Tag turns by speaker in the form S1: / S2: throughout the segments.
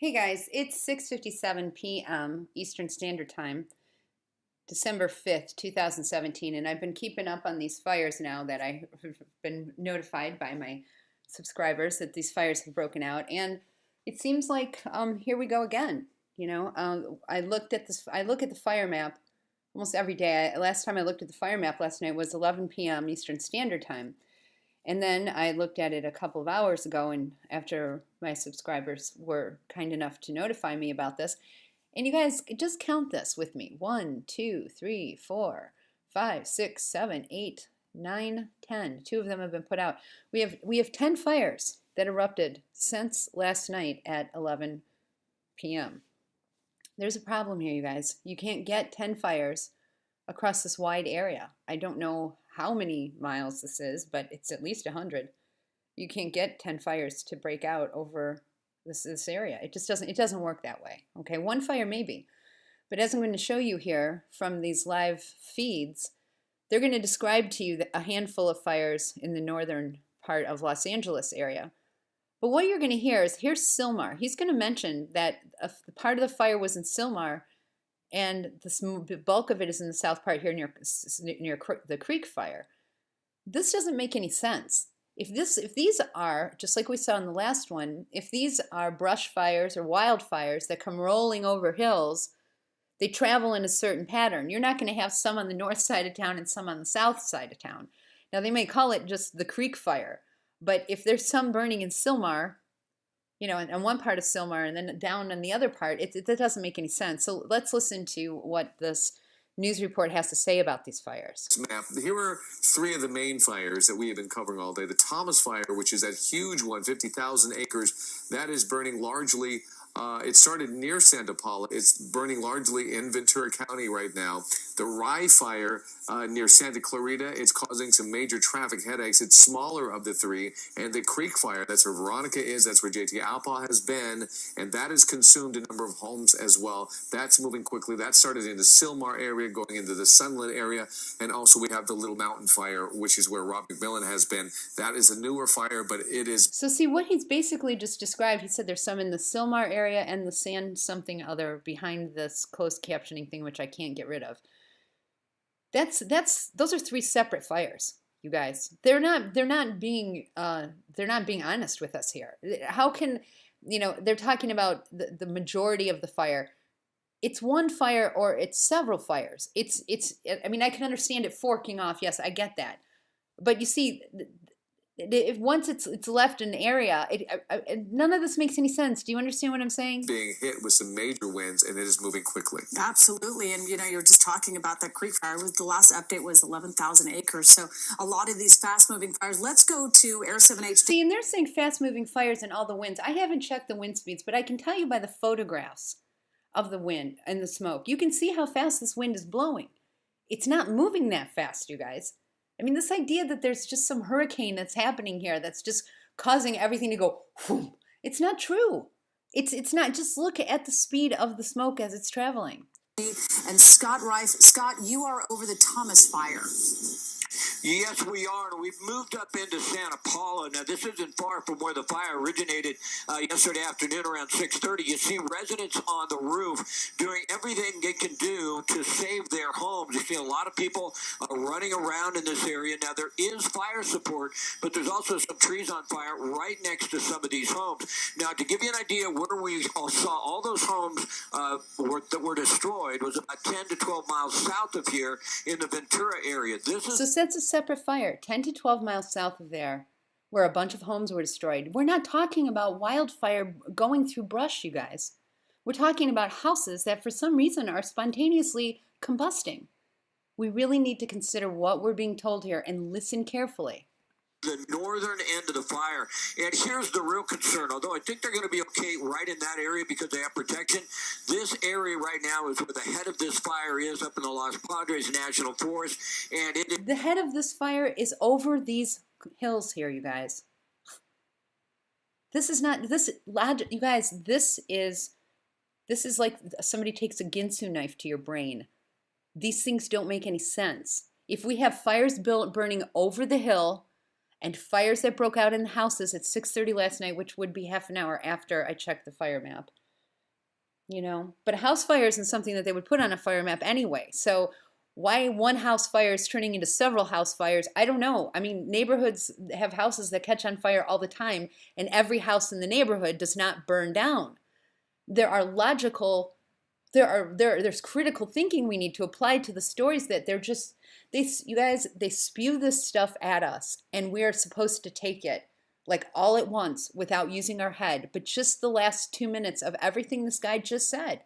S1: Hey guys, it's 6:57 p.m. Eastern Standard Time, December 5th, 2017, and I've been keeping up on these fires now that I have been notified by my subscribers that these fires have broken out, and it seems like here we go again. I looked at this. I look at the fire map almost every day. Last time I looked at the fire map last night was 11 p.m. Eastern Standard Time. And then I looked at it a couple of hours ago, and after my subscribers were kind enough to notify me about this, and you guys just count this with me: 1, 2, 3, 4, 5, 6, 7, 8, 9, 10. Two of them have been put out. We have 10 fires that erupted since last night at 11 p.m. There's a problem here, you guys. You can't get 10 fires across this wide area. I don't know how many miles this is, but it's at least 100. You can't get 10 fires to break out over this area. It just doesn't work that way. Okay, one fire maybe. But as I'm going to show you here from these live feeds, they're going to describe to you a handful of fires in the northern part of Los Angeles area. But what you're going to hear is, here's Sylmar. He's going to mention that the part of the fire was in Sylmar, and the bulk of it is in the south part here near the creek fire. This doesn't make any sense. If these are, just like we saw in the last one, if these are brush fires or wildfires that come rolling over hills, they travel in a certain pattern. You're not going to have some on the north side of town and some on the south side of town. Now, they may call it just the creek fire, but if there's some burning in Sylmar, in one part of Sylmar and then down on the other part, that doesn't make any sense. So let's listen to what this news report has to say about these fires.
S2: Here are three of the main fires that we have been covering all day. The Thomas Fire, which is that huge one, 50,000 acres, that is burning largely. It started near Santa Paula. It's burning largely in Ventura County right now. The Rye Fire near Santa Clarita, it's causing some major traffic headaches. It's smaller of the three. And the Creek Fire, that's where Veronica is, that's where JT Alpa has been, and that has consumed a number of homes as well. That's moving quickly. That started in the Sylmar area, going into the Sunlit area, and also we have the Little Mountain Fire, which is where Rob McMillan has been. That is a newer fire, but it is...
S1: So see, what he's basically just described, he said there's some in the Sylmar area and the San something other behind this closed captioning thing, which I can't get rid of. Those are three separate fires, you guys. They're not being honest with us here. How can, they're talking about the majority of the fire. It's one fire or it's several fires. I mean, I can understand it forking off. Yes, I get that. But you see, if once it's left an area, none of this makes any sense. Do you understand what I'm saying?
S2: Being hit with some major winds, and it is moving quickly.
S3: Absolutely. And, you're just talking about that creek fire. The last update was 11,000 acres. So a lot of these fast-moving fires. Let's go to Air 7HD.
S1: See, and they're saying fast-moving fires and all the winds. I haven't checked the wind speeds, but I can tell you by the photographs of the wind and the smoke. You can see how fast this wind is blowing. It's not moving that fast, you guys. I mean, this idea that there's just some hurricane that's happening here that's just causing everything to go, whoom, it's not true. It's not. Just look at the speed of the smoke as it's traveling.
S3: And Scott Rife. Scott, you are over the Thomas Fire.
S4: Yes, we are. We've moved up into Santa Paula. Now, this isn't far from where the fire originated yesterday afternoon around 6:30. You see residents on the roof doing everything they can do to save their homes. You see a lot of people running around in this area. Now, there is fire support, but there's also some trees on fire right next to some of these homes. Now, to give you an idea where we saw all those homes that were destroyed was about 10 to 12 miles south of here in the Ventura area.
S1: So that's a separate fire, 10 to 12 miles south of there, where a bunch of homes were destroyed. We're not talking about wildfire going through brush, you guys. We're talking about houses that for some reason are spontaneously combusting. We really need to consider what we're being told here and listen carefully.
S4: The northern end of the fire. And here's the real concern, although I think they're going to be okay right in that area because they have protection. This area right now is where the head of this fire is, up in the Los Padres National Forest. And
S1: the head of this fire is over these hills here, you guys. This is not, you guys, this is like somebody takes a Ginsu knife to your brain. These things don't make any sense. If we have fires burning over the hill, and fires that broke out in the houses at 6:30 last night, which would be half an hour after I checked the fire map, you know. But a house fire isn't something that they would put on a fire map anyway. So why one house fire is turning into several house fires, I don't know. I mean, neighborhoods have houses that catch on fire all the time, and every house in the neighborhood does not burn down. There are logical, there's critical thinking we need to apply to the stories that they're just, you guys, they spew this stuff at us, and we're supposed to take it like all at once without using our head. But just the last 2 minutes of everything this guy just said,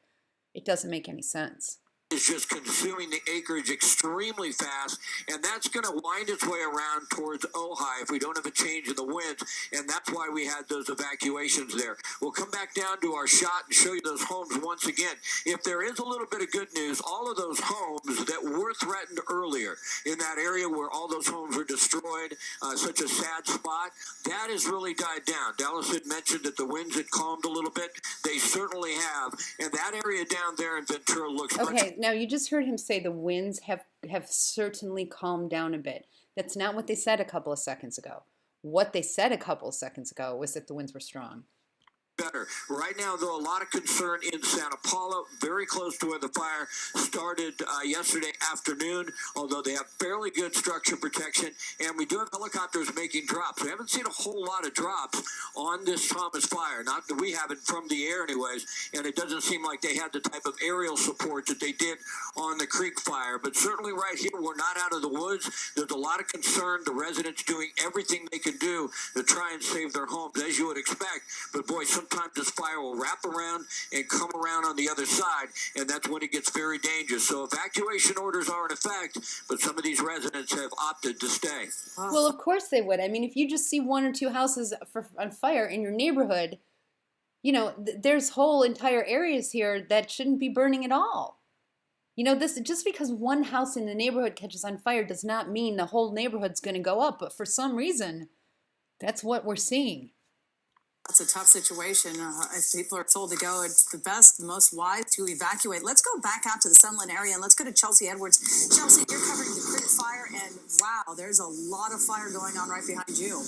S1: it doesn't make any sense.
S4: Is just consuming the acreage extremely fast, and that's going to wind its way around towards Ojai if we don't have a change in the winds, and that's why we had those evacuations there. We'll come back down to our shot and show you those homes once again. If there is a little bit of good news, all of those homes that were threatened earlier in that area where all those homes were destroyed, such a sad spot, that has really died down. Dallas had mentioned that the winds had calmed a little bit. They certainly have, and that area down there in Ventura looks
S1: Okay, now you just heard him say the winds have certainly calmed down a bit. That's not what they said a couple of seconds ago. What they said a couple of seconds ago was that the winds were strong.
S4: Better. Right now, though, a lot of concern in Santa Paula, very close to where the fire started yesterday afternoon, although they have fairly good structure protection, and we do have helicopters making drops. We haven't seen a whole lot of drops on this Thomas fire, not that we haven't from the air anyways, and it doesn't seem like they had the type of aerial support that they did on the Creek fire, but certainly right here, we're not out of the woods. There's a lot of concern. The residents doing everything they can do to try and save their homes, as you would expect, but boy, sometimes this fire will wrap around and come around on the other side, and that's when it gets very dangerous. So evacuation orders are in effect, but some of these residents have opted to stay.
S1: Well, of course they would. I mean, if you just see one or two houses on fire in your neighborhood, you know, there's whole entire areas here that shouldn't be burning at all. You know, this just because one house in the neighborhood catches on fire does not mean the whole neighborhood's going to go up. But for some reason, that's what we're seeing.
S3: That's a tough situation. If people are told to go, it's the best, the most wise to evacuate. Let's go back out to the Sunland area and let's go to Chelsea Edwards. Chelsea, you're covering the Creek fire, and wow, there's a lot of fire going on right behind you.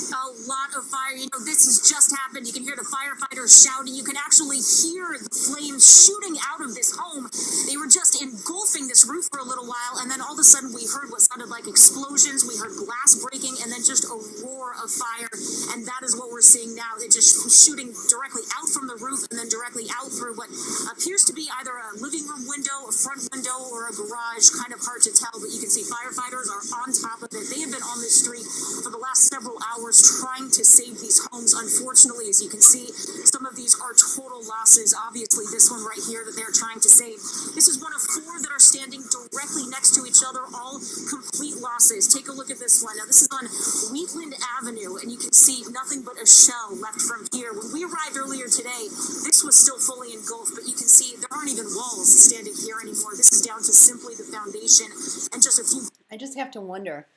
S5: A lot of fire. You know, this has just happened. You can hear the firefighters shouting. You can actually hear the flames shooting out of this home. They were just engulfing this roof for a little while, and then all of a sudden we heard what sounded like explosions. We heard glass breaking, and then just a roar of fire. And that is what we're seeing now. It just shooting directly out from the roof and then directly out through what appears to be either a living room window, a front window, or a garage. Kind of hard to tell, but you can see firefighters are on top of it. They have been on this street for the last several hours trying to save these homes. Unfortunately, as you can see, some of these are total losses. Obviously, this one right here that they're trying to save. This is one of four that are standing directly next to each other, all complete losses. Take a look at this one. Now, this is on Wheatland Avenue, and you can see nothing but a shell left from here. When we arrived earlier today, this was still fully engulfed, but you can see there aren't even walls standing here anymore. This is down to simply the foundation and just a few.
S1: I just have to wonder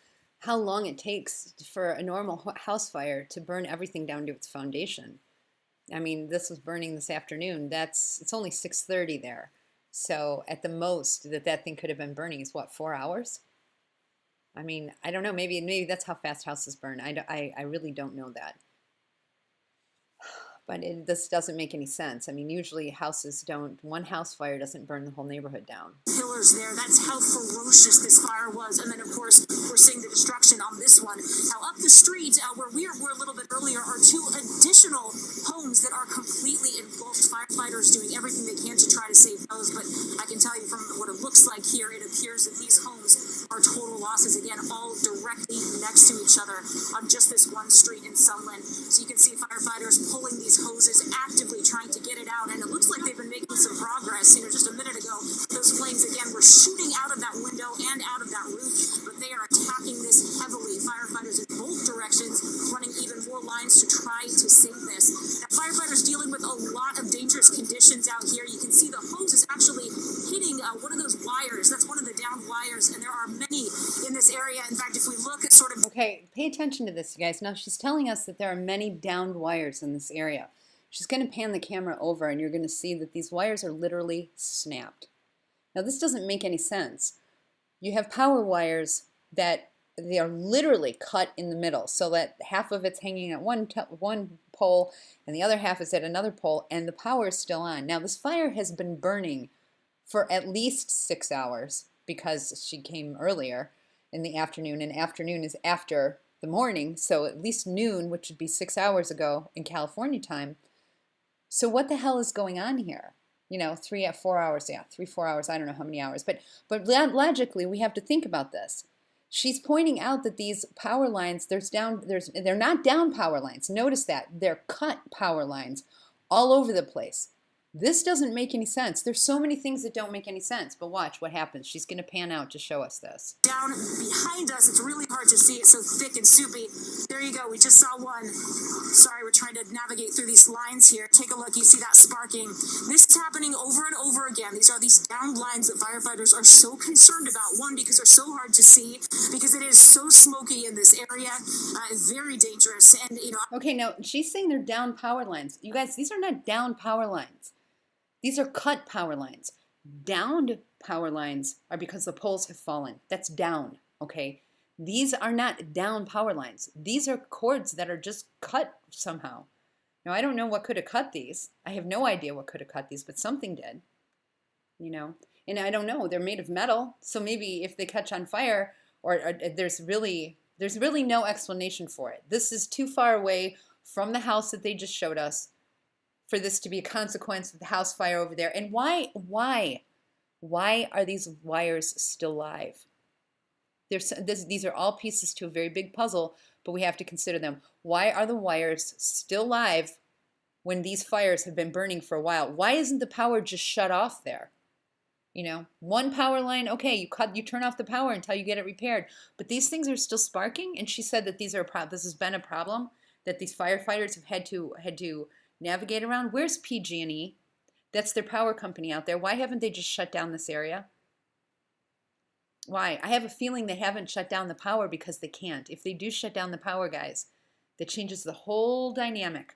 S1: how long it takes for a normal house fire to burn everything down to its foundation. I mean, this was burning this afternoon. It's only 6:30 there. So at the most that thing could have been burning is what, 4 hours? I mean, I don't know. Maybe that's how fast houses burn. I really don't know that. But this doesn't make any sense. I mean, usually one house fire doesn't burn the whole neighborhood down.
S5: Pillars there. That's how ferocious this fire was. And then, of course, we're seeing the destruction on this one. Now, up the street, where we were a little bit earlier, are two additional homes that are completely engulfed. Firefighters doing everything they can to try to save those. But I can tell you from what it looks like here, it appears that these homes are total losses. Again, all directly next to each other on just this one street in Sunland. So you can see firefighters pulling these hoses, actively trying to get it out, and it looks like they've been making some progress. You know, just a minute ago, those flames again were shooting out of that window and out of that roof, but they are attacking this heavily. Firefighters in both directions running even more lines to try to save this. Now, firefighters dealing with a lot of dangerous conditions out here. You can see the hose is actually hitting one of those wires. That's one of the downed wires, and there are many in this area. In fact, if we look at sort of...
S1: Okay, pay attention to this, you guys. Now, she's telling us that there are many downed wires in this area. She's going to pan the camera over, and you're going to see that these wires are literally snapped. Now, this doesn't make any sense. You have power wires that they are literally cut in the middle, so that half of it's hanging at one pole and the other half is at another pole, and the power is still on. Now this fire has been burning for at least 6 hours because she came earlier in the afternoon, and afternoon is after the morning, so at least noon, which would be 6 hours ago in California time. So what the hell is going on here? You know, 4 hours, yeah, 4 hours, I don't know how many hours, but logically we have to think about this. She's pointing out that these power lines, they're not down power lines. Notice that. They're cut power lines all over the place. This doesn't make any sense. There's so many things that don't make any sense, but watch what happens. She's going to pan out to show us this.
S5: Down behind us, it's really hard to see. It's so thick and soupy. There you go. We just saw one. Sorry, we're trying to navigate through these lines here. Take a look. You see that sparking. This is happening over and over again. These are these downed lines that firefighters are so concerned about. One, because they're so hard to see, because it is so smoky in this area. Very dangerous. And, you know.
S1: Okay, now she's saying they're down power lines. You guys, these are not down power lines. These are cut power lines. Downed power lines are because the poles have fallen. That's down, okay? These are not down power lines. These are cords that are just cut somehow. Now, I don't know what could have cut these. I have no idea what could have cut these, but something did, you know? And I don't know. They're made of metal, so maybe if they catch on fire, or there's really no explanation for it. This is too far away from the house that they just showed us for this to be a consequence of the house fire over there. And why are these wires still live? These are all pieces to a very big puzzle, but we have to consider them. Why are the wires still live when these fires have been burning for a while? Why isn't the power just shut off there? You know, one power line, okay, you turn off the power until you get it repaired, but these things are still sparking. And she said that this has been a problem that these firefighters have had to navigate around. Where's PG&E? That's their power company out there. Why haven't they just shut down this area? Why? I have a feeling they haven't shut down the power because they can't. If they do shut down the power, guys, that changes the whole dynamic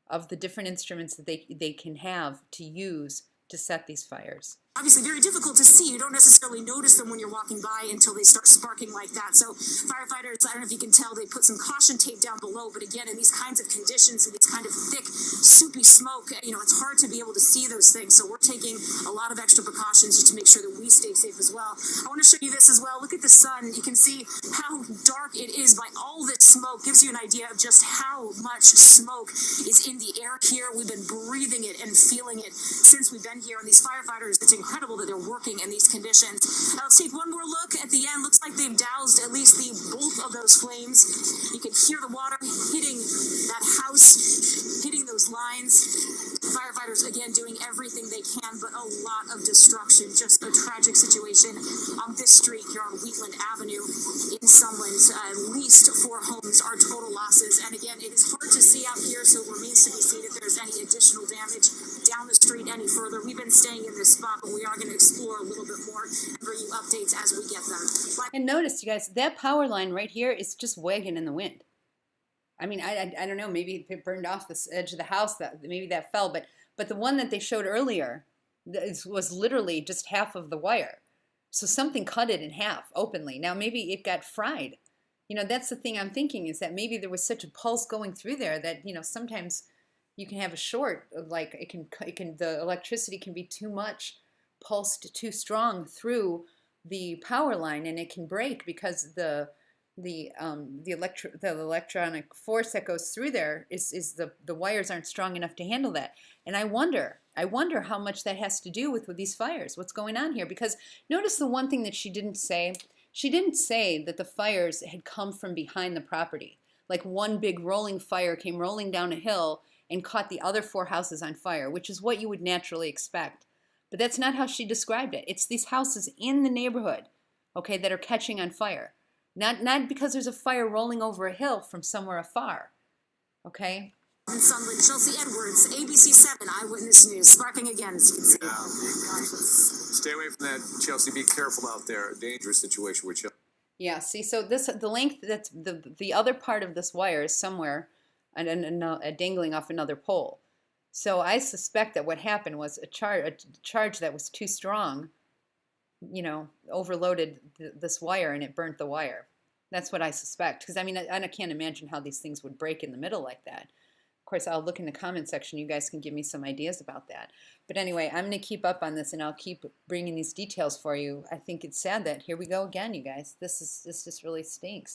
S1: of the different instruments that they can have to use to set these fires.
S5: Obviously very difficult to see. You don't necessarily notice them when you're walking by until they start sparking like that. So firefighters, I don't know if you can tell, they put some caution tape down below, but again, in these kinds of conditions and these kind of thick, soupy smoke, you know, it's hard to be able to see those things. So we're taking a lot of extra precautions just to make sure that we stay safe as well. I want to show you this as well. Look at the sun. You can see how dark it is by all this smoke. Gives you an idea of just how much smoke is in the air here. We've been breathing it and feeling it since we've been here. And these firefighters, it's incredible that they're working in these conditions. Now let's take one more look at the end. Looks like they've doused at least the bulk of those flames. You can hear the water hitting that house, hitting those lines. Firefighters, again, doing everything they can, but a lot of destruction. Just a tragic situation on this street here on Wheatland Avenue in Sunland. At least 4 homes are total losses. And again, it is hard to see out here, so it remains to be seen if there's any additional damage down the street any further. We've been staying in this spot, but we are going to explore a little bit more and bring you updates as we get them.
S1: And notice, you guys, that power line right here is just wagging in the wind. I mean, I don't know, maybe it burned off the edge of the house, maybe that fell, but the one that they showed earlier was literally just half of the wire. So something cut it in half openly. Now maybe it got fried. You know, that's the thing I'm thinking, is that maybe there was such a pulse going through there that, you know, sometimes you can have a short, like the electricity can be too much pulsed, too strong through the power line, and it can break because the electronic force that goes through there is the wires aren't strong enough to handle that. And I wonder how much that has to do with these fires. What's going on here? Because notice the one thing that she didn't say. She didn't say that the fires had come from behind the property. Like one big rolling fire came rolling down a hill and caught the other 4 houses on fire, which is what you would naturally expect. But that's not how she described it. It's these houses in the neighborhood, okay, that are catching on fire. Not because there's a fire rolling over a hill from somewhere afar, okay?
S5: In Sunland, Chelsea Edwards, ABC 7 Eyewitness News, sparking again, as you can see.
S2: Yeah. Stay away from that, Chelsea. Be careful out there. Dangerous situation with Chelsea.
S1: Yeah, see, so the length, that's the other part of this wire is somewhere and dangling off another pole. So I suspect that what happened was a charge that was too strong, you know, overloaded this wire and it burnt the wire. That's what I suspect. Because I mean, I can't imagine how these things would break in the middle like that. Of course, I'll look in the comment section. You guys can give me some ideas about that. But anyway, I'm going to keep up on this, and I'll keep bringing these details for you. I think it's sad that here we go again, you guys. This just really stinks.